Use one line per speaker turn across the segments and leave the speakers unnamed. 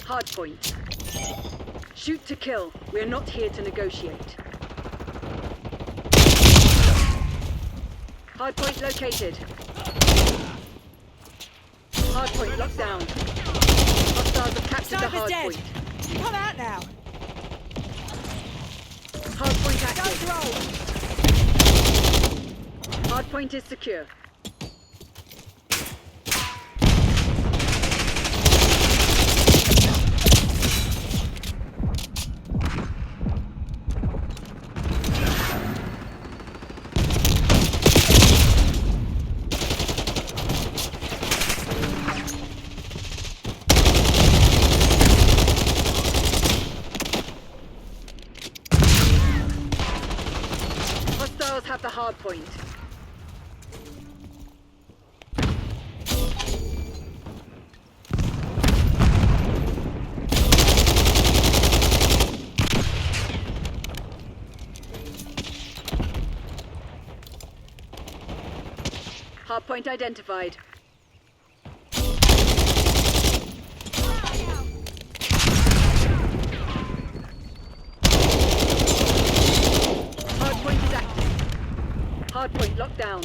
Hardpoint. Shoot to kill. We're not here to negotiate. Hardpoint located. Hardpoint locked down. Hostiles have captured the hardpoint.
Come out now.
Hardpoint active.
Don't throw.
Hardpoint is secure. Hostiles have the hardpoint. Hardpoint identified. Hardpoint is active. Hardpoint locked down.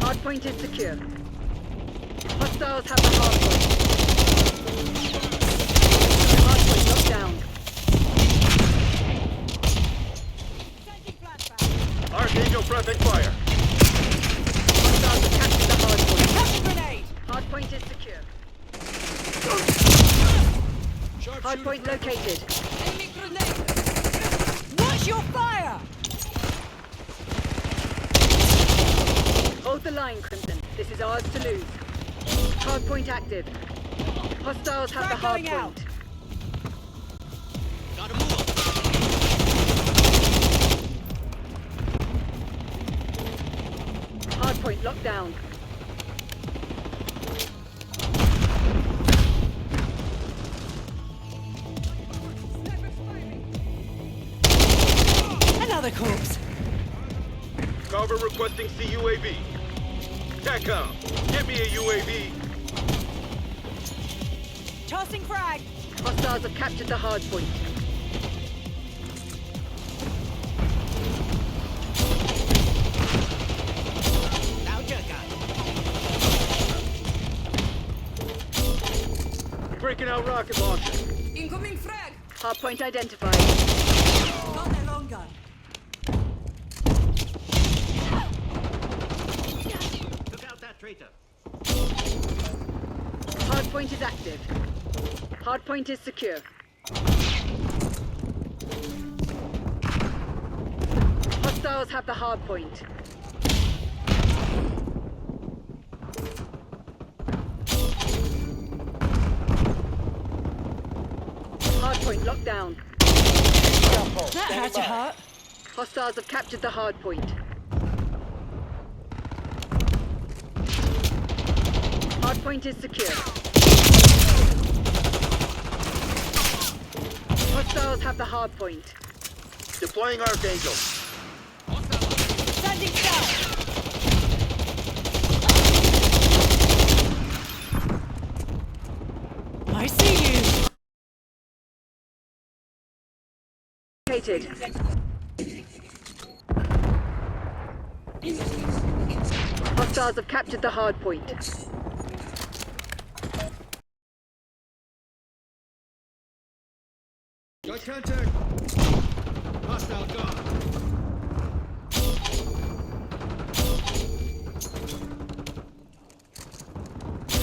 Hardpoint is secure. Hostiles have the hardpoint. Hardpoint locked down.
Archangel pressing fire.
Hostiles have captured the hardpoint.
Capture grenade.
Hardpoint is secure. Hardpoint located.
Enemy grenade. Watch your fire.
Hold the line, Crimson. This is ours to lose. Hardpoint active. Hostiles have the
Frag going out.
hardpoint.
Gotta move.
Hardpoint locked down.
Another corpse.
Cover requesting CUAV. TACCOM, get me a UAV.
Tossing frag.
Hostiles have captured the hardpoint.
Now jerk
Breaking out rocket launcher.
Incoming frag.
Hardpoint identified.
Got their long gun.
Took out that traitor.
Hardpoint is active. Hardpoint is secure. Hostiles have the hardpoint. Hardpoint locked down.
That had to hurt.
Hostiles have captured the hardpoint. Hardpoint is secure. Hostiles have the hardpoint.
Deploying Archangel.
Standing down. I see you.
Located. Hostiles have captured the hardpoint.
Got contact. Hostile gone.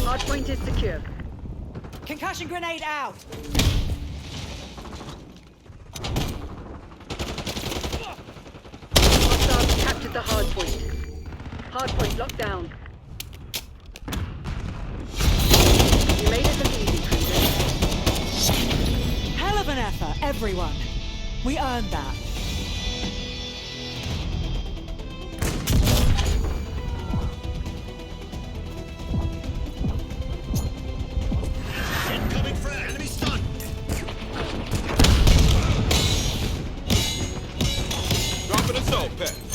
Hardpoint is secure.
Concussion grenade out.
Hostiles have captured the hardpoint. Hardpoint locked down. You made it look easy, Crimson.
Hell of an effort, everyone. We earned that.
pet.